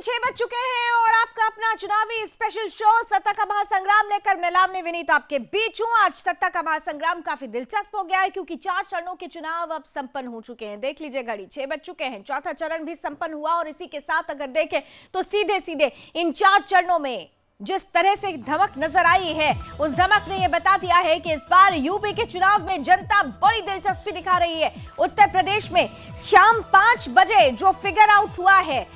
6 बज चुके हैं और आपका अपना चुनावी स्पेशल शो सत्ता का महासंग्राम लेकर मैं लावनी विनीत आपके बीच हूं। आज सत्ता का महासंग्राम काफी दिलचस्प हो गया है क्योंकि 4 चरणों के चुनाव अब संपन्न हो चुके हैं। देख लीजिए घड़ी, 6 बज चुके हैं, चौथा चरण भी संपन्न हुआ और इसी के साथ अगर देखें तो सीधे सीधे इन 4 चरणों में जिस तरह से धमक नजर आई है उस धमक ने यह बता दिया है कि इस बार यूपी के चुनाव में जनता बड़ी दिलचस्पी दिखा रही है। उत्तर प्रदेश में शाम 5 बजे जो फिगर आउट हुआ है,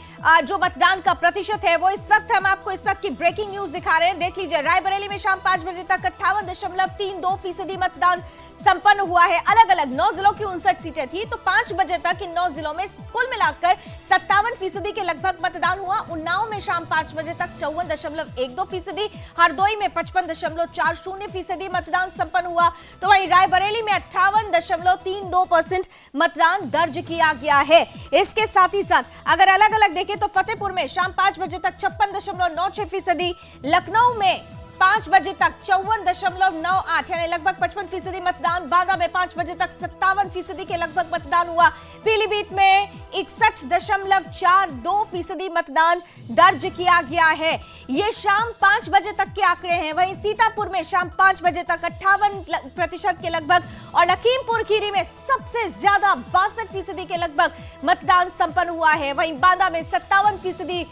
जो मतदान का प्रतिशत है, वो इस वक्त हम आपको इस वक्त की ब्रेकिंग न्यूज दिखा रहे हैं। देख लीजिए, रायबरेली में शाम 5 बजे तक 58.32% मतदान संपन्न हुआ है। अलग अलग 9 जिलों की 59 सीटें थी, तो 5 बजे तक इन 9 जिलों में कुल मिलाकर 57% के लगभग मतदान हुआ। उन्नाव में शाम 5 बजे तक 54.12%, हरदोई में 55.40% मतदान संपन्न हुआ, तो वहीं रायबरेली में 58.32% मतदान दर्ज किया गया है। इसके साथ ही साथ अगर अलग अलग देखें तो फतेहपुर में शाम 5 बजे तक 56.96%, लखनऊ में 5 बजे तक 54.98 यानी लगभग 55% मतदान, बांदा में 5 बजे तक 57% के लगभग मतदान हुआ, पीलीभीत में 61.42% मतदान दर्ज किया गया है। ये शाम 5 बजे तक के आंकड़े हैं। वहीं सीतापुर में शाम 5 बजे तक 58% के लगभग और लखीमपुर खीरी में सबसे ज्यादा 62% के लगभग मतदान संपन्न हुआ है। वहीं बांदा में 57%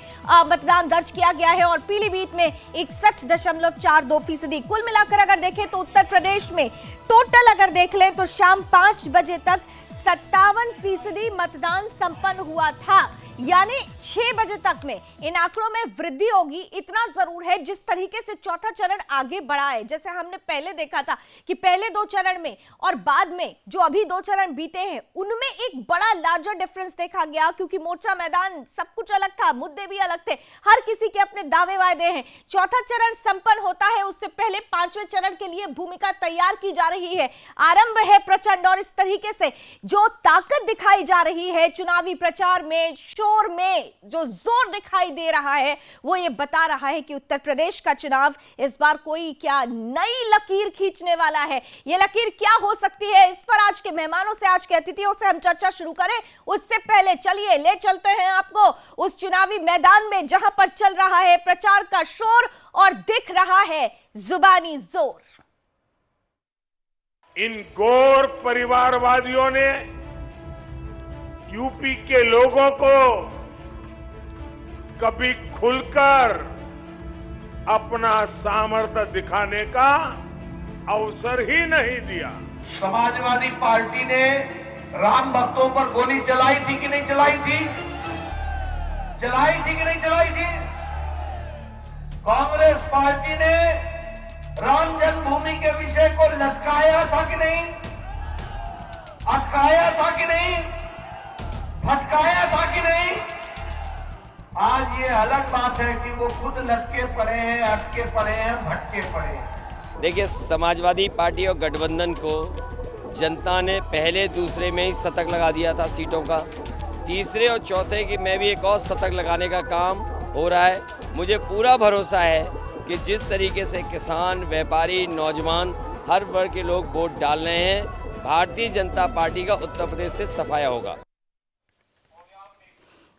मतदान दर्ज किया गया है और पीलीभीत में 61.42%। कुल मिलाकर अगर देखें तो उत्तर प्रदेश में टोटल अगर देख लें तो शाम 5 बजे तक 57% मतदान संपन्न हुआ था, यानी 6 बजे तक में इन आंकड़ों में वृद्धि होगी। इतना जरूर है जिस तरीके से चौथा चरण आगे बढ़ा है, जैसे हमने पहले देखा था कि पहले 2 चरण में और बाद में जो अभी 2 चरण बीते हैं उनमें एक बड़ा लार्जर डिफरेंस देखा गया, क्योंकि मोर्चा मैदान सब कुछ अलग था, मुद्दे भी अलग थे, हर किसी के अपने दावे वायदे हैं। चौथा चरण संपन्न होता है उससे पहले 5वें चरण के लिए भूमिका तैयार की जा रही है। आरंभ है प्रचंड और इस तरीके से जो ताकत दिखाई जा रही है चुनावी प्रचार में, शोर में जो जोर दिखाई दे रहा है, वो ये बता रहा है कि उत्तर प्रदेश का चुनाव इस बार कोई क्या नई लकीर खींचने वाला है। ये लकीर क्या हो सकती है, इस पर आज के मेहमानों से, आज के अतिथियों से हम चर्चा शुरू करें। उससे पहले चलिए ले चलते हैं आपको उस चुनावी मैदान में जहां पर चल रहा है प्रचार का शोर और दिख रहा है जुबानी जोर। इन गौर परिवारवादियों ने यूपी के लोगों को कभी खुलकर अपना सामर्थ्य दिखाने का अवसर ही नहीं दिया। समाजवादी पार्टी ने राम भक्तों पर गोली चलाई थी कि नहीं चलाई थी? चलाई थी कि नहीं चलाई थी? कांग्रेस पार्टी ने राम जन्मभूमि के विषय को लटकाया था कि नहीं? अटकाया था कि नहीं? भटकाया था कि नहीं? आज ये अलग बात है कि वो खुद लटके पड़े हैं, अटके पड़े हैं, भटके पड़े हैं। देखिए, समाजवादी पार्टी और गठबंधन को जनता ने पहले दूसरे में ही शतक लगा दिया था सीटों का, तीसरे और चौथे की में भी एक और शतक लगाने का काम हो रहा है। मुझे पूरा भरोसा है कि जिस तरीके से किसान, व्यापारी, नौजवान, हर वर्ग के लोग वोट डाल रहे हैं, भारतीय जनता पार्टी का उत्तर प्रदेश से सफाया होगा।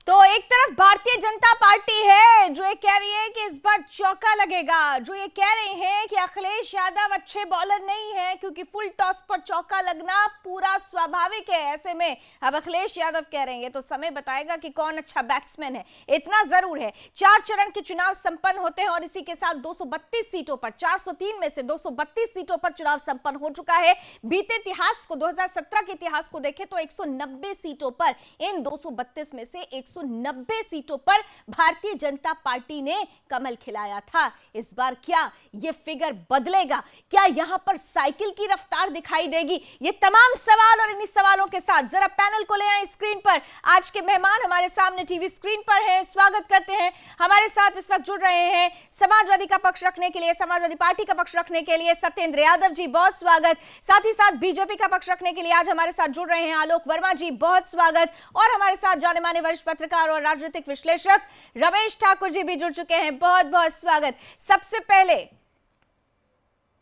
तो एक तरफ भारतीय जनता पार्टी है जो ये कह रही है कि इस बार चौका लगेगा, जो ये कह रहे हैं कि अखिलेश यादव अच्छे बॉलर नहीं है क्योंकि फुल टॉस पर चौका लगना पूरा स्वाभाविक है। ऐसे में अब अखिलेश यादव कह रहे हैं तो समय बताएगा कि कौन अच्छा बैट्समैन है। इतना जरूर है 4 चरण के चुनाव संपन्न होते हैं और इसी के साथ 232 सीटों पर, 403 में से 232 सीटों पर चुनाव संपन्न हो चुका है। बीते इतिहास को, 2017 के इतिहास को देखें तो 190 सीटों पर, इन 232 में से 190 सीटों पर भारतीय जनता पार्टी ने कमल खिलाया था। इस बार क्या यह फिगर बदलेगा? क्या यहां पर साइकिल की रफ्तार दिखाई देगी? ये तमाम सवाल और इन्हीं सवालों के साथ जरा पैनल को ले आए स्क्रीन पर। आज के मेहमान हमारे सामने टीवी स्क्रीन पर हैं, स्वागत करते हैं। हमारे साथ इस वक्त जुड़ रहे हैं समाजवादी का पक्ष रखने के लिए, समाजवादी पार्टी का पक्ष रखने के लिए सत्येंद्र यादव जी, बहुत स्वागत। साथ ही साथ बीजेपी का पक्ष रखने के लिए आज हमारे साथ जुड़ रहे हैं आलोक वर्मा जी, बहुत स्वागत। और हमारे साथ जाने माने वरिष्ठ पत्रकार और राजनीतिक विश्लेषक रमेश ठाकुर जी भी जुड़ चुके हैं, बहुत बहुत स्वागत। सबसे पहले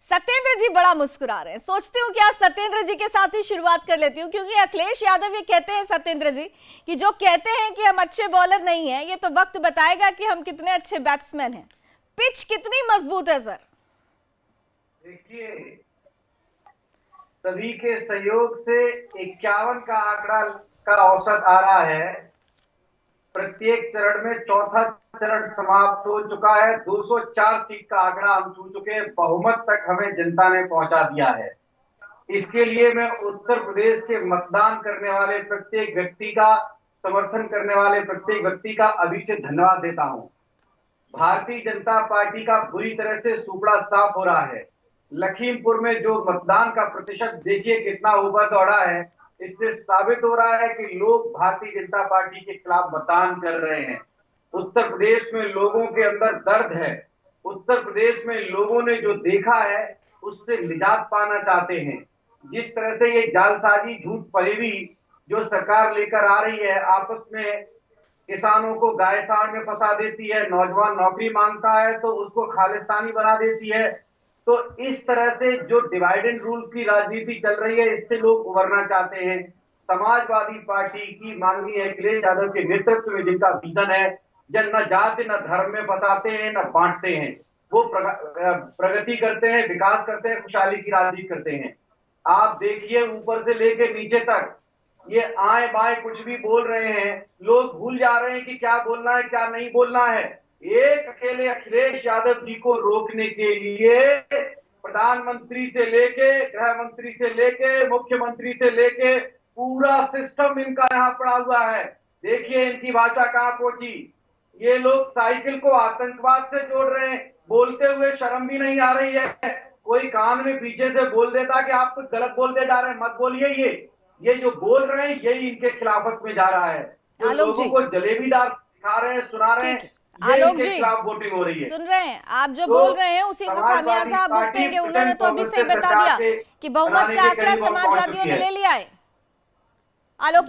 सत्येंद्र जी बड़ा मुस्कुरा रहे हैं। सोचती हूँ कि आज सत्येंद्र जी के साथ ही शुरुआत कर लेती हूँ, क्योंकि अखिलेश यादव ये कहते हैं सत्येंद्र जी कि जो कहते हैं कि हम अच्छे बॉलर नहीं हैं, ये तो वक्त बताएगा कि हम कितने अच्छे बैट्समैन हैं। पिच कितनी मजबूत है सर? देखिए, सभी के सहयोग से 51 का आंकड़ा का औसत आ रहा है। प्रत्येक चरण में चौथा चरण समाप्त हो चुका है। 204 सीट का आंकड़ा हम छू चुके हैं। बहुमत तक हमें जनता ने पहुंचा दिया है। इसके लिए मैं उत्तर प्रदेश के मतदान करने वाले प्रत्येक व्यक्ति का, समर्थन करने वाले प्रत्येक व्यक्ति का अभी से धन्यवाद देता हूं। भारतीय जनता पार्टी का बुरी तरह से सुपड़ा साफ हो रहा है। लखीमपुर में जो मतदान का प्रतिशत देखिए कितना ऊपर दौड़ा है। इससे साबित हो रहा है कि लोग भारतीय जनता पार्टी के खिलाफ मतदान कर रहे हैं। उत्तर प्रदेश में लोगों के अंदर दर्द है। उत्तर प्रदेश में लोगों ने जो देखा है उससे निजात पाना चाहते हैं। जिस तरह से ये जालसाजी, झूठ फरेबी जो सरकार लेकर आ रही है, आपस में किसानों को गाय साढ़ में फंसा देती है, नौजवान नौकरी मांगता है तो उसको खालिस्तानी बना देती है। तो इस तरह से जो डिवाइड एंड रूल की राजनीति चल रही है, इससे लोग उभरना चाहते हैं। समाजवादी पार्टी की माननीय अखिलेश यादव के नेतृत्व में जिनका विजन है, जन न जाति न धर्म में बताते हैं न बांटते हैं, वो प्रगति करते हैं, विकास करते हैं, खुशहाली की राजनीति करते हैं। आप देखिए ऊपर से लेकर नीचे तक ये आए बाएं कुछ भी बोल रहे हैं। लोग भूल जा रहे हैं कि क्या बोलना है क्या नहीं बोलना है। एक अकेले अखिलेश यादव जी को रोकने के लिए प्रधानमंत्री से लेके, गृह मंत्री से लेके, मुख्यमंत्री से लेके पूरा सिस्टम इनका यहाँ पड़ा हुआ है। देखिए इनकी भाषा कहाँ पहुंची। ये लोग साइकिल को आतंकवाद से जोड़ रहे हैं। बोलते हुए शर्म भी नहीं आ रही है। कोई कान में पीछे से बोल देता कि आप कुछ गलत बोलते जा रहे हैं, मत बोलिए। ये जो बोल रहे हैं यही इनके खिलाफत में जा रहा है। तो लोगों को जलेबीदार दिखा रहे हैं, सुना रहे हैं, आलोक जी खिलाफ वोटिंग हो रही है। सुन रहे हैं आप जो बोल रहे हैं उसी का खामियाजा आप भुगतेंगे। उन्होंने तो अभी से बता दिया कि बहुमत का आंकड़ा समाजवादियों ने ले लिया है। आलोक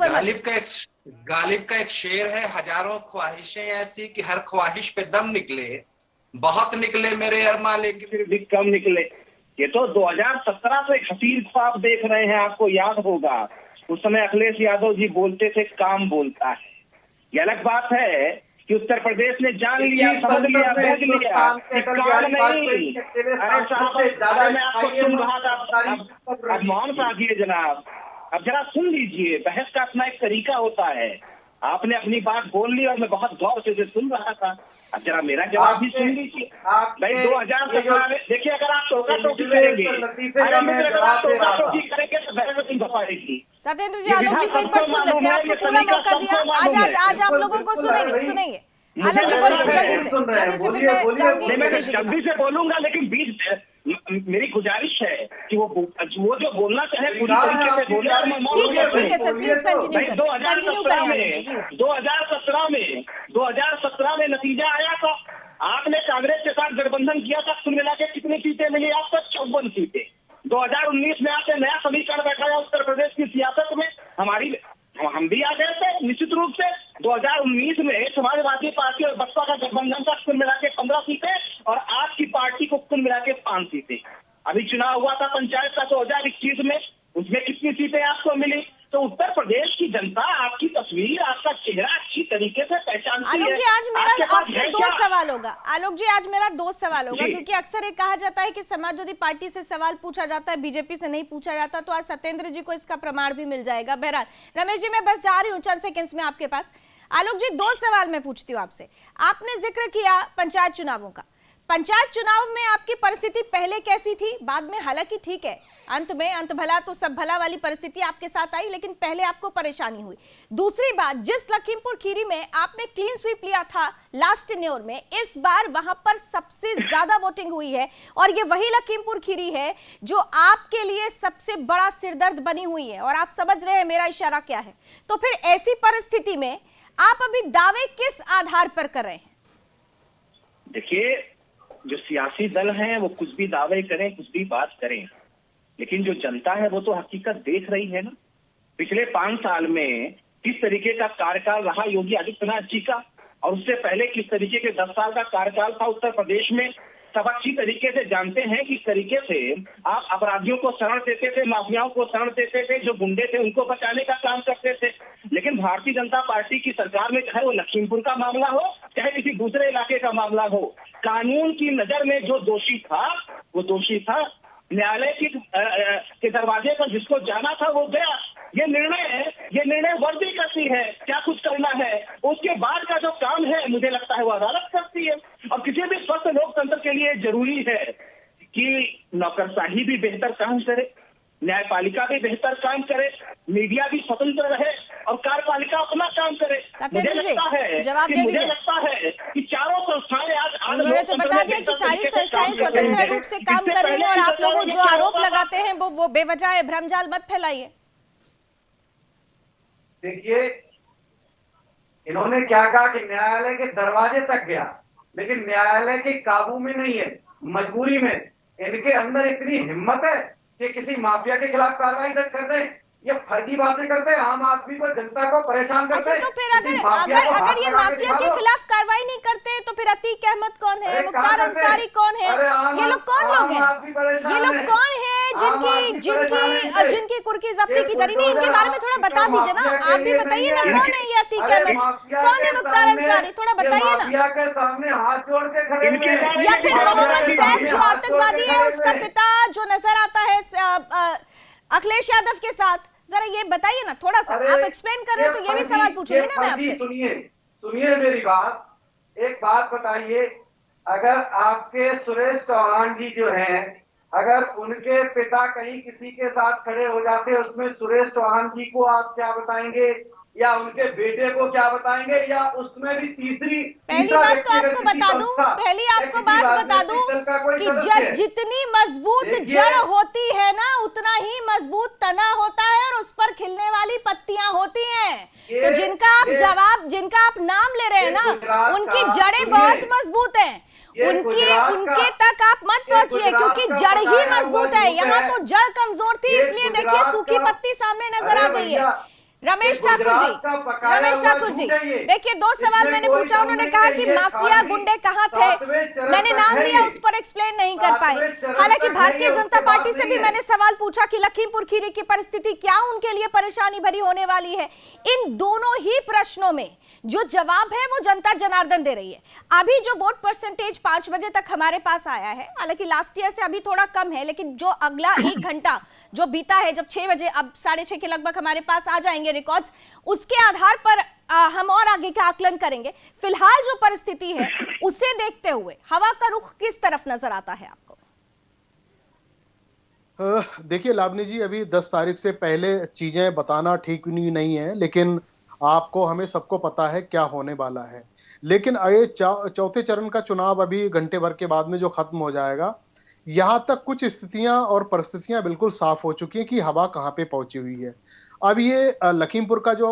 गालिब का एक शेर है, हजारों ख्वाहिशें ऐसी कि हर ख्वाहिश पे दम निकले, बहुत निकले मेरे अरमा लेकिन फिर भी कम निकले। ये तो 2017 से एक हसीन ख्वाब देख रहे हैं। आपको याद होगा उस समय अखिलेश यादव जी बोलते थे काम बोलता है। ये अलग बात है कि उत्तर प्रदेश ने जान लिया, समझ लिया, बोझ लिया कि काम नहीं। अरे साहब, मैं आपको सुन रहा था, अब मौन साधिए जनाब। अब जरा सुन लीजिए, बहस का अपना एक तरीका होता है। आपने अपनी बात बोल ली और मैं बहुत गौर से सुन रहा था। अब जरा मेरा जवाब भी सुन लीजिए। भाई 2017 में देखिए, अगर आप टोका टोकी करेंगे, अगर आप टोका टोकी करेंगे तो बहस नहीं बपाएगी। सत्येंद्र जी, आलोक जी को एक बार सुन लेते हैं। आपको पूरा मौका दिया, आज आप लोगों को सुनेंगे। आलोक जी बोलिए जल्दी से, फिर मैं जाऊंगी। जल्दी से बोलूंगा, लेकिन बीच मेरी गुजारिश है कि वो जो बोलना चाहे पूरी तरीके से बोले। ठीक है सर, प्लीज कंटिन्यू करें। 2017 में नतीजा आया था। आपने कांग्रेस के साथ गठबंधन किया था, कुल मिला के कितनी सीटें मिली आपको? 54 सीटें। 2019 में आपने नया समीकरण बैठाया उत्तर प्रदेश की सियासत में। हम भी आ गए थे निश्चित रूप से। 2019 में समाजवादी पार्टी और बसपा का गठबंधन था, कुल मिला के 15 सीटें, और आपकी पार्टी को कुल मिला के 5 सीटें। अभी चुनाव हुआ था पंचायत का 2021 में, उसमें कितनी सीटें आपको मिली? तो उत्तर प्रदेश की जनता आपकी तस्वीर, आपका चेहरा अच्छी तरीके से पहचानती है। आलोक जी, आज मेरा आपसे 2 सवाल होगा। आलोक जी, आज मेरा 2 सवाल होगा, क्योंकि अक्सर ये कहा जाता है कि समाजवादी पार्टी से सवाल पूछा जाता है, बीजेपी से नहीं पूछा जाता। तो आज सत्येंद्र जी को इसका प्रमाण भी मिल जाएगा। बहरहाल रमेश जी, मैं बस जा रही हूँ चंद सेकंड्स में आपके पास। आलोक जी, 2 सवाल मैं पूछती हूँ आपसे। आपने जिक्र किया पंचायत चुनावों का। पंचायत चुनाव में आपकी परिस्थिति पहले कैसी थी? बाद में हालांकि ठीक है, अंत भला तो सब भला वाली परिस्थिति आपके साथ आई, लेकिन पहले आपको परेशानी हुई। दूसरी बात, जिस लखीमपुर खीरी में आपने क्लीन स्वीप लिया था लास्ट टेन्योर में, इस बार वहां पर सबसे ज्यादा वोटिंग हुई है, और ये वही लखीमपुर खीरी है जो आपके लिए सबसे बड़ा सिरदर्द बनी हुई है। और आप समझ रहे हैं मेरा इशारा क्या है। तो फिर ऐसी परिस्थिति में आप अभी दावे किस आधार पर कर रहे हैं? देखिए, जो सियासी दल हैं वो कुछ भी दावे करें, कुछ भी बात करें, लेकिन जो जनता है वो तो हकीकत देख रही है ना। पिछले 5 साल में किस तरीके का कार्यकाल रहा योगी आदित्यनाथ जी का, और उससे पहले किस तरीके के 10 साल का कार्यकाल था उत्तर प्रदेश में। सब अच्छी तरीके से जानते हैं कि तरीके से आप अपराधियों को शरण देते थे, माफियाओं को शरण देते थे, जो गुंडे थे उनको बचाने का काम करते थे। लेकिन भारतीय जनता पार्टी की सरकार में चाहे वो लखीमपुर का मामला हो, चाहे किसी दूसरे इलाके का मामला हो, कानून की नजर में जो दोषी था वो दोषी था। न्यायालय के दरवाजे पर जिसको जाना था वो गया। ये निर्णय वर्दी करती है क्या कुछ करना है, उसके बाद का जो काम है मुझे लगता है वो अदालत करती है। और किसी भी स्वस्थ लोकतंत्र के लिए जरूरी है कि नौकरशाही भी बेहतर काम करे, न्यायपालिका भी बेहतर काम करे, मीडिया भी स्वतंत्र रहे और कार्यपालिका अपना काम करे। मुझे लगता है कि चारों संस्थाएं आज उन्होंने तो बता दिया कि सारी संस्थाएं स्वतंत्र रूप से काम कर रही हैं और आप लोग जो आरोप लगाते हैं वो बेवजह है। भ्रमजाल मत फैलाइए। देखिए, इन्होंने क्या कहा कि न्यायालय के दरवाजे तक गया, लेकिन न्यायालय के काबू में नहीं है, मजबूरी में। इनके अंदर इतनी हिम्मत है कि किसी माफिया के खिलाफ कार्रवाई कर दें। ये फर्जी बातें करते हैं, आम आदमी को, जनता को परेशान करते हैं। अच्छा, तो फिर अगर ये माफिया के खिलाफ कार्रवाई नहीं करते तो फिर अतीक अहमद कौन है, मुख्तार अंसारी कौन है, ये लोग कौन लोग हैं? ये लोग कौन है जिनकी कुर्की जब्ती की जा रही? नहीं, इनके बारे में थोड़ा बता दीजिए ना, आप भी बताइए ना, कौन है ये अतीक अहमद, कौन है मुख्तार अंसारी, थोड़ा बताइए ना। के सामने हाथ जोड़ के खड़े हैं। या फिर मोहम्मद सैफ जो आतंकवादी है, उसका पिता जो नजर आता है अखिलेश यादव के साथ, जरा ये बताइए ना थोड़ा सा। आप एक्सप्लेन कर रहे हो तो ये भी सवाल पूछूंगी ना मैं आपसे। सुनिए मेरी बात, एक बात बताइए, अगर आपके सुरेश चौहान जी जो हैं, अगर उनके पिता कहीं किसी के साथ खड़े हो जाते, उसमें सुरेश चौहान जी को आप क्या बताएंगे या उनके बेटे को क्या बताएंगे, या उसमें भी पहली बात तो आपको बता दूं, कि जितनी मजबूत जड़ होती है ना, उतना ही मजबूत तना होता है और उस पर खिलने वाली पत्तियां होती हैं। तो जिनका आप नाम ले रहे हैं ना, उनकी जड़ें बहुत मजबूत हैं। उनके तक आप मत पहुंचिए, क्योंकि जड़ ही मजबूत है। यहाँ तो जड़ कमजोर थी, इसलिए देखिए सूखी पत्ती सामने नजर आ गई है। रमेश ठाकुर जी, देखिए, दो सवाल मैंने पूछा, उन्होंने कहा कि माफिया गुंडे कहाँ थे, मैंने नाम लिया, उस पर एक्सप्लेन नहीं कर पाए। हालांकि भारतीय जनता पार्टी से भी मैंने सवाल पूछा कि लखीमपुर खीरी की परिस्थिति क्या उनके लिए परेशानी भरी होने वाली है। इन दोनों ही प्रश्नों में जो जवाब है वो जनता जनार्दन दे रही है। अभी जो वोट परसेंटेज 5 बजे तक हमारे पास आया है, हालांकि लास्ट ईयर से अभी थोड़ा कम है, लेकिन जो अगला 1 घंटा जो बीता है, जब 6 बजे, अब 6:30 के लगभग हमारे पास आ जाएंगे रिकॉर्ड्स, उसके आधार पर हम और आगे का आकलन करेंगे। फिलहाल जो परिस्थिति है उसे देखते हुए हवा का रुख किस तरफ नजर आता है आपको? देखिए लावनी जी, अभी 10 तारीख से पहले चीजें बताना ठीक नहीं है, लेकिन आपको, हमें सबको पता है क्या होने वाला है। लेकिन ये चौथे चरण का चुनाव अभी घंटे भर के बाद में जो खत्म हो जाएगा, यहां तक कुछ स्थितियां और परिस्थितियां बिल्कुल साफ हो चुकी हैं कि हवा कहां पे पहुंची हुई है। अब ये लखीमपुर का जो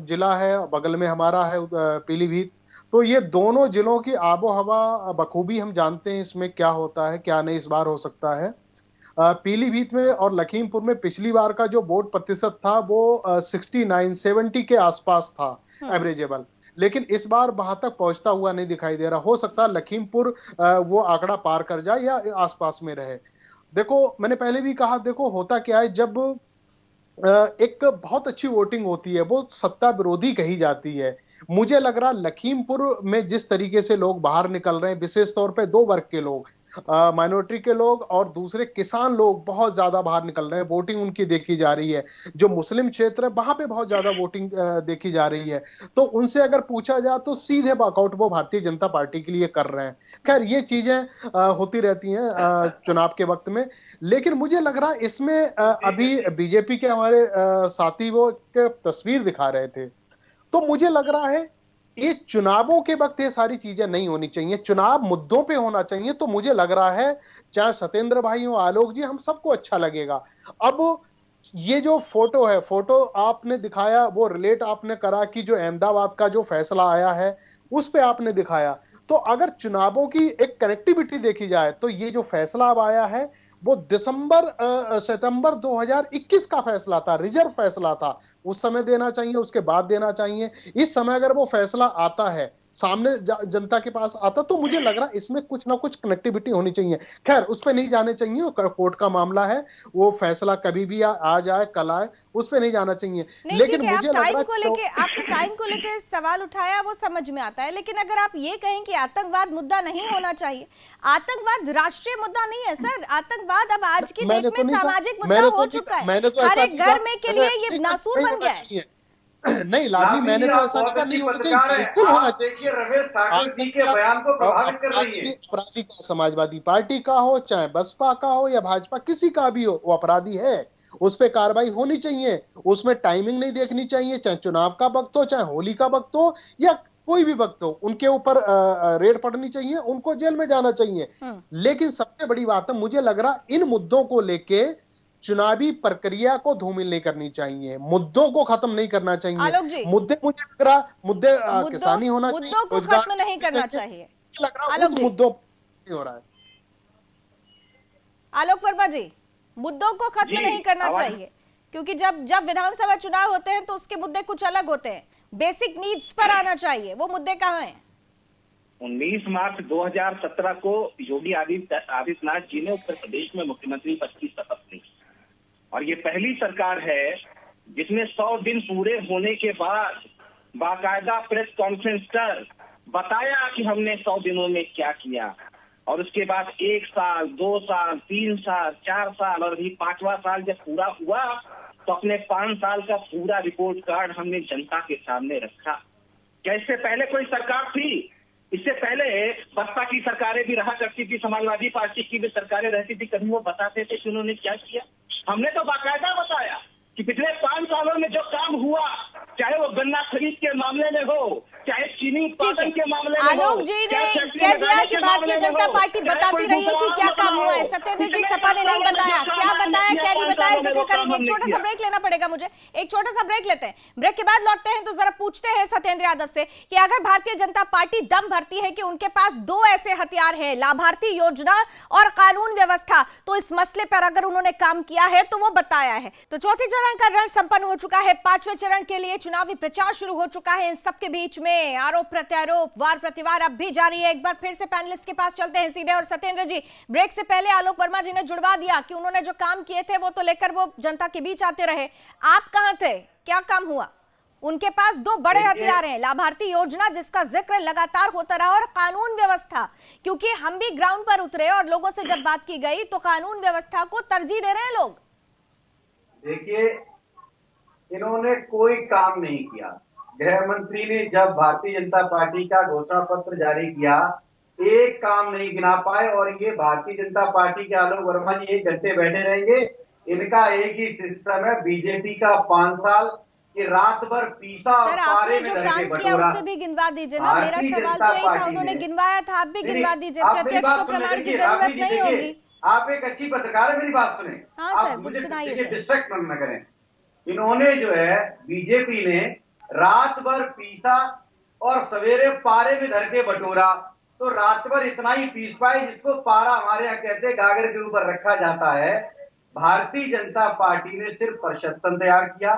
जिला है, बगल में हमारा है पीलीभीत, तो ये दोनों जिलों की आबो हवा बखूबी हम जानते हैं, इसमें क्या होता है क्या नहीं इस बार हो सकता है। पीलीभीत में और लखीमपुर में पिछली बार का जो वोट प्रतिशत था वो 69-70 के आसपास था एवरेजेबल, लेकिन इस बार वहां तक पहुंचता हुआ नहीं दिखाई दे रहा। हो सकता है लखीमपुर वो आंकड़ा पार कर जाए या आसपास में रहे। देखो, मैंने पहले भी कहा, देखो होता क्या है, जब एक बहुत अच्छी वोटिंग होती है वो सत्ता विरोधी कही जाती है। मुझे लग रहा लखीमपुर में जिस तरीके से लोग बाहर निकल रहे हैं, विशेष तौर पे 2 वर्ग के लोग, माइनॉरिटी के लोग और दूसरे किसान लोग बहुत ज्यादा बाहर निकल रहे हैं, वोटिंग उनकी देखी जा रही है। जो मुस्लिम क्षेत्र है वहां पे बहुत ज्यादा वोटिंग देखी जा रही है। तो उनसे अगर पूछा जाए तो सीधे वॉकआउट वो भारतीय जनता पार्टी के लिए कर रहे हैं। खैर, ये चीजें होती रहती हैं चुनाव के वक्त में, लेकिन मुझे लग रहा है इसमें अभी बीजेपी के हमारे साथी वो तस्वीर दिखा रहे थे, तो मुझे लग रहा है ये चुनावों के वक्त ये सारी चीजें नहीं होनी चाहिए, चुनाव मुद्दों पे होना चाहिए। तो मुझे लग रहा है चाहे सत्येंद्र भाई हो, आलोक जी, हम सबको अच्छा लगेगा। अब ये जो फोटो है, फोटो आपने दिखाया, वो रिलेट आपने करा कि जो अहमदाबाद का जो फैसला आया है उस पे आपने दिखाया। तो अगर चुनावों की एक कनेक्टिविटी देखी जाए तो ये जो फैसला अब आया है वो सितंबर 2021 का फैसला था, रिजर्व फैसला था। उस समय देना चाहिए, उसके बाद देना चाहिए। इस समय अगर वो फैसला आता है, सामने जनता के पास आता, तो मुझे लग रहा इसमें कुछ ना कुछ कनेक्टिविटी होनी चाहिए। खैर, उस पर नहीं जाने चाहिए, वो कोर्ट का मामला है, वो फैसला कभी भी आ जाए, कल आए, उस पर नहीं जाना चाहिए। नहीं, लेकिन ठीक है, मुझे आप लग टाइम रहा को लेके, आपने टाइम को लेके सवाल उठाया, वो समझ में आता है। लेकिन अगर आप ये कहें कि आतंकवाद मुद्दा नहीं होना चाहिए, आतंकवाद राष्ट्रीय मुद्दा नहीं है सर। आतंकवाद अब आज की डेट में सामाजिक मुद्दा हो चुका है। हर एक घर में के लिए ये नासूर बन गया है। नहीं लाडली, मैंने तो ऐसा नहीं कहा नहीं होना चाहिए, बिल्कुल होना चाहिए। रमेश ठाकुर जी के बयान को प्रभावित कर रही है। अपराधी का समाजवादी पार्टी का हो, चाहे बसपा का हो या भाजपा, किसी का भी हो, वो अपराधी है, उस पर कार्रवाई होनी चाहिए। उसमें टाइमिंग नहीं देखनी चाहिए, चाहे चुनाव का वक्त हो, चाहे होली का वक्त हो, या कोई भी वक्त हो, उनके ऊपर रेड पड़नी चाहिए, उनको जेल में जाना चाहिए। लेकिन सबसे बड़ी बात है, मुझे लग रहा इन मुद्दों को लेके चुनावी प्रक्रिया को धूमिल नहीं करनी चाहिए, मुद्दों को खत्म नहीं करना चाहिए। मुद्दे, मुझे लग रहा मुद्दे किसानी होना चाहिए, मुद्दों को खत्म नहीं करना चाहिए। लग रहा उस मुद्दों नहीं हो रहा है। आलोक वर्मा जी, मुद्दों को खत्म नहीं करना चाहिए, क्योंकि जब विधानसभा चुनाव होते हैं तो उसके मुद्दे कुछ अलग होते हैं। बेसिक नीड्स पर आना चाहिए, वो मुद्दे कहाँ हैं? 19 मार्च 2017 को योगी आदित्यनाथ जी ने उत्तर प्रदेश में मुख्यमंत्री पद की शपथ ली, और ये पहली सरकार है जिसने 100 दिन पूरे होने के बाद बाकायदा प्रेस कॉन्फ्रेंस कर बताया कि हमने 100 दिनों में क्या किया। और उसके बाद 1 साल, 2 साल, 3 साल, 4 साल और अभी 5वां साल जब पूरा हुआ तो अपने 5 साल का पूरा रिपोर्ट कार्ड हमने जनता के सामने रखा। क्या इससे पहले कोई सरकार थी? इससे पहले बसपा की सरकारें भी रहा करती थी, समाजवादी पार्टी की भी सरकारें रहती थी, कभी वो बताते थे कि उन्होंने क्या किया? हमने तो बाकायदा बताया कि पिछले 5 सालों में जो काम हुआ, चाहे वो गन्ना खरीद के मामले में हो, चाहे चीनी उत्पादन के मामले में हो। आलोक जी ने कह दिया कि भारतीय जनता पार्टी बताती रही है कि क्या काम हुआ है। सत्येंद्र जी, सपा ने नहीं बताया, क्या बताया क्या नहीं बताया, जिक्र करेंगे। एक छोटा सा ब्रेक लेना पड़ेगा मुझे, एक छोटा सा ब्रेक लेते हैं। ब्रेक के बाद लौटते हैं तो जरा पूछते हैं सत्येंद्र यादव से कि अगर भारतीय जनता पार्टी दम भरती है कि उनके पास 2 ऐसे हथियार हैं, लाभार्थी योजना और कानून व्यवस्था, तो इस मसले पर अगर उन्होंने काम किया है तो वो बताया है। तो चौथे चरण का रण संपन्न हो चुका है, 5वें चरण के लिए चुनावी प्रचार शुरू हो चुका है। इन सबके बीच में आरोप प्रत्यारोप, वार प्रतिवार अब भी जारी है। एक बार फिर से पैनलिस्ट के पास चलते हैं सीधे। और सत्येंद्र जी, ब्रेक से पहले आलोक वर्मा जी ने जुड़वा दिया कि उन्होंने जो काम किए थे वो तो लेकर वो जनता के बीच आते रहे। आप कहां थे, क्या काम हुआ? उनके पास 2 बड़े हथियार हैं, लाभार्थी योजना जिसका जिक्र लगातार होता रहा, और कानून व्यवस्था, क्योंकि हम भी ग्राउंड पर उतरे और लोगों से जब बात की गई तो कानून व्यवस्था को तरजीह दे रहे हैं लोग। देखिए, इन्होंने कोई काम नहीं किया। गृह मंत्री ने जब भारतीय जनता पार्टी का घोषणा पत्र जारी किया, एक काम नहीं गिना पाए। और ये भारतीय जनता पार्टी के आलोक वर्मा जी 1 घंटे बैठे रहेंगे, इनका एक ही सिस्टम है, बीजेपी का 5 साल कि रात भर पीसा और पारे में धर के बटोरा। उसे भी गिनवा दीजिए ना, मेरा सवाल तो यही था। उन्होंने गिनवाया था, आप भी गिनवा दीजिए, प्रत्यक्ष तो प्रमाण की जरूरत नहीं होगी। आप एक अच्छी पत्रकार है, मेरी बात सुने। हाँ सर, मुझे सुनाइए। डिस्ट्रैक्ट न करें। इन्होंने जो है, बीजेपी ने रात भर पीसा और सवेरे पारे में धर के बटोरा। तो रात भर इतना ही पीस पाए जिसको पारा हमारे यहाँ कहते हैं गागर के ऊपर रखा जाता है। भारतीय जनता पार्टी ने सिर्फ प्रशस्त्र तैयार किया।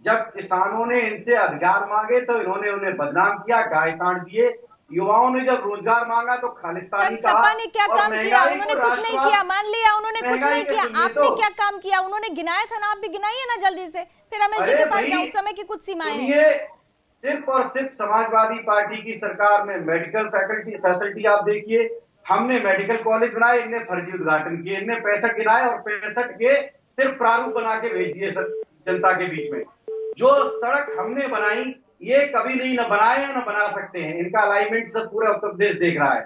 जब किसानों ने इनसे अधिकार मांगे तो इन्होंने उन्हें बदनाम किया, गाय काट दिए। युवाओं ने जब रोजगार मांगा तो खालिस्तानी कहा। सपा ने क्या काम किया? उन्होंने कुछ नहीं किया, मान लिया उन्होंने कुछ नहीं किया। आपने क्या काम किया? उन्होंने गिनाया था ना, आप भी गिनाइए ना जल्दी से, फिर रमेश जी के पास जाओ। उस समय की कुछ सीमाएं हैं। सिर्फ और सिर्फ समाजवादी पार्टी की सरकार में मेडिकल फैसिलिटी आप देखिए। हमने मेडिकल कॉलेज बनाए, इनने फर्जी उद्घाटन किए। इनने 65 गिनाए और 65 के सिर्फ प्रारूप बना के भेज दिए जनता के बीच में। जो सड़क हमने बनाई, ये कभी नहीं न बनाए हैं न बना सकते हैं। इनका अलाइनमेंट सब पूरा उत्तर प्रदेश देख रहा है।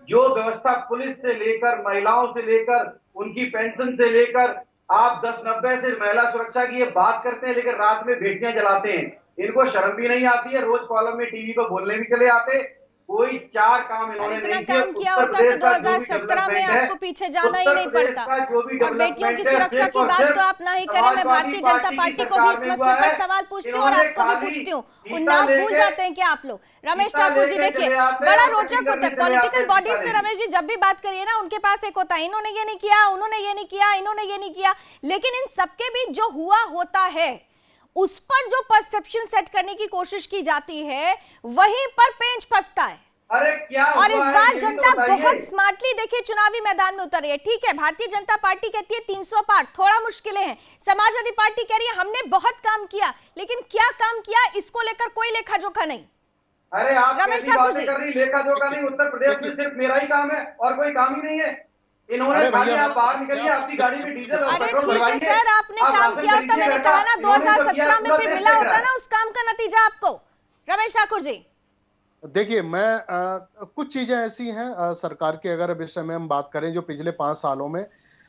जो व्यवस्था पुलिस से लेकर, महिलाओं से लेकर, उनकी पेंशन से लेकर, आप 10-90 से महिला सुरक्षा की ये बात करते हैं, लेकिन रात में भेटियां जलाते हैं। इनको शर्म भी नहीं आती है। रोज कॉलम में टीवी पर बोलने भी चले आते। कोई 4 काम इन्होंने इतना नहीं किया। काम किया उत्तर होता प्रदेश तो का जो भी 2017 में डेवलपमेंट है, आपको पीछे जाना ही उत्तर नहीं प्रदेश पड़ता। का जो भी और बेटियों की डेवलपमेंट है, सुरक्षा सिर्फ की और बात सिर्फ तो आप ना ही करें। मैं भारतीय जनता पार्टी को भी इस मसले पर सवाल पूछती हूँ और आपको भी पूछती हूँ। उन्नाव भूल जाते हैं क्या आप लोग? रमेश ठाकुर जी देखिए, बड़ा रोचक होता है पॉलिटिकल बॉडीज से। रमेश जी जब भी बात करिए ना, उनके पास एक होता है इन्होंने ये नहीं किया, उन्होंने ये नहीं किया, इन्होंने ये नहीं किया, लेकिन इन सबके बीच जो हुआ होता है उस पर जो परसेप्शन सेट करने की कोशिश की जाती है वहीं पर पेंच फंसता है। अरे क्या और इस हुआ है, बार ये भी तो जनता बताइए। बहुत स्मार्टली देखिए चुनावी मैदान में उतर रही है। ठीक है, भारतीय जनता पार्टी कहती है 300 पार, थोड़ा मुश्किलें हैं। समाजवादी पार्टी कह रही है हमने बहुत काम किया, लेकिन क्या काम किया इसको लेकर कोई लेखा जोखा नहीं। अरे आप रमेश कैसी ठाकुर बातें जी। कर रही, लेखा जोखा नहीं। उत्तर प्रदेश में सिर्फ मेरा ही काम है और कोई काम ही नहीं है। इन्होंने अरे खाली भैया, आप बाहर निकलिए, आपकी गाड़ी में डीजल और अरे पेट्रोल ठीक है भरवाइए। सर, आपने आप काम राशन किया होता, खरीदिए मैंने घर का। कहा ना इन्होंने जो किया 2017 में पूरा फिर देश मिला देख होता रहा है। ना उस काम का नतीजा आपको। रमेश ठाकुर जी देखिए, मैं कुछ चीजें ऐसी हैं सरकार के, अगर विषय में हम बात करें, जो पिछले 5 सालों में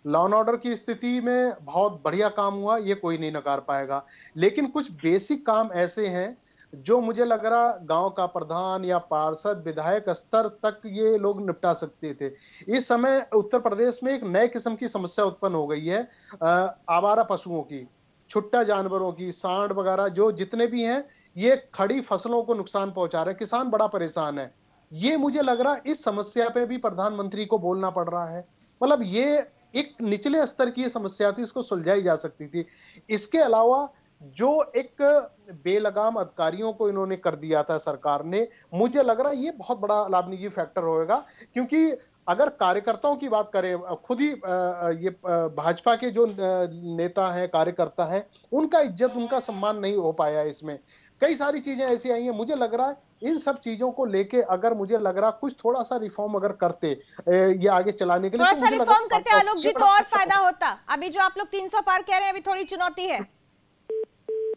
लॉ एंड ऑर्डर की स्थिति में बहुत बढ़िया काम हुआ, ये कोई नहीं नकार पाएगा। लेकिन कुछ बेसिक काम ऐसे हैं जो मुझे लग रहा गांव का प्रधान या पार्षद विधायक स्तर तक ये लोग निपटा सकते थे। इस समय उत्तर प्रदेश में एक नए किस्म की समस्या उत्पन्न हो गई है आवारा पशुओं की, छुट्टा जानवरों की, सांड वगैरह जो जितने भी हैं, ये खड़ी फसलों को नुकसान पहुंचा रहे हैं। किसान बड़ा परेशान है। ये मुझे लग रहा इस समस्या पे भी प्रधानमंत्री को बोलना पड़ रहा है। मतलब ये एक निचले स्तर की समस्या थी, इसको सुलझाई जा सकती थी। इसके अलावा जो एक बेलगाम अधिकारियों को इन्होंने कर दिया था सरकार ने, मुझे लग रहा है ये बहुत बड़ा लाभनिजी फैक्टर होएगा। क्योंकि अगर कार्यकर्ताओं की बात करें, खुद ही ये भाजपा के जो नेता हैं, कार्यकर्ता हैं, उनका इज्जत, उनका सम्मान नहीं हो पाया। इसमें कई सारी चीजें ऐसी आई हैं। मुझे लग रहा है इन सब चीजों को लेके अगर मुझे लग रहा कुछ थोड़ा सा रिफॉर्म अगर करते ये आगे चलाने के लिए, थोड़ा सा रिफॉर्म करते आलोक जी तो और फायदा होता। अभी जो आप लोग 300 पार कह रहे हैं, अभी थोड़ी चुनौती है।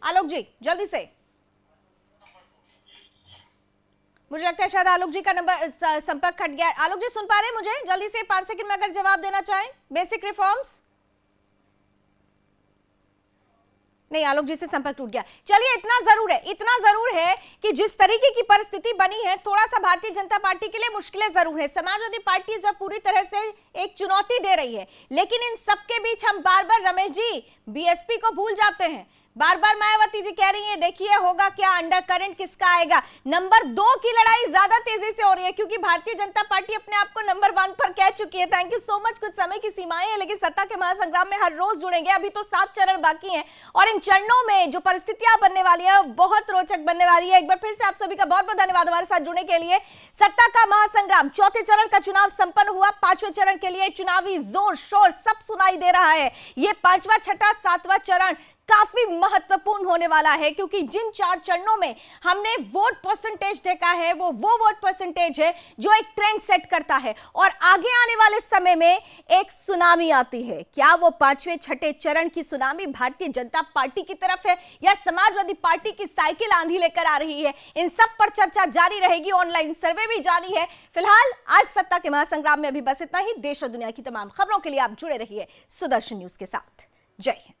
आलोक जी जल्दी से, मुझे लगता है शायद आलोक जी का नंबर संपर्क कट गया। आलोक जी सुन पा रहे हैं मुझे? जल्दी से 5 सेकंड में अगर जवाब देना चाहें। बेसिक रिफॉर्म्स नहीं, आलोक जी से संपर्क टूट गया। चलिए, इतना जरूर है कि जिस तरीके की परिस्थिति बनी है, थोड़ा सा भारतीय जनता पार्टी के लिए मुश्किलें जरूर है। समाजवादी पार्टी जब पूरी तरह से एक चुनौती दे रही है, लेकिन इन सबके बीच हम बार बार, रमेश जी, बीएसपी को भूल जाते हैं। बार बार मायावती जी कह रही हैं देखिए होगा क्या, अंडर करंट किसका आएगा। नंबर 2 की लड़ाई ज्यादा तेजी से हो रही है, क्योंकि भारतीय जनता पार्टी अपने आप को नंबर 1 पर कह चुकी है। Thank you so much. कुछ समय की सीमाएं हैं, लेकिन सत्ता के महासंग्राम में हर रोज जुड़ेंगे। अभी तो 7 चरण बाकी हैं और इन चरणों में जो परिस्थितियां बनने वाली है बहुत रोचक बनने वाली है। एक बार फिर से आप सभी का बहुत बहुत धन्यवाद हमारे साथ जुड़ने के लिए। सत्ता का महासंग्राम, 4थे चरण का चुनाव संपन्न हुआ। 5वें चरण के लिए चुनावी जोर शोर सब सुनाई दे रहा है। ये 5वां, 6ठा, 7वां चरण काफी महत्वपूर्ण होने वाला है, क्योंकि जिन 4 चरणों में हमने वोट परसेंटेज देखा है, वो वोट परसेंटेज है जो एक ट्रेंड सेट करता है और आगे आने वाले समय में एक सुनामी आती है। क्या वो 5वें, 6ठे चरण की सुनामी भारतीय जनता पार्टी की तरफ है या समाजवादी पार्टी की साइकिल आंधी लेकर आ रही है? इन सब पर चर्चा जारी रहेगी, ऑनलाइन सर्वे भी जारी है। फिलहाल आज सत्ता के महासंग्राम में अभी बस इतना ही। देश और दुनिया की तमाम खबरों के लिए आप जुड़े रहिए सुदर्शन न्यूज के साथ। जय हिंद।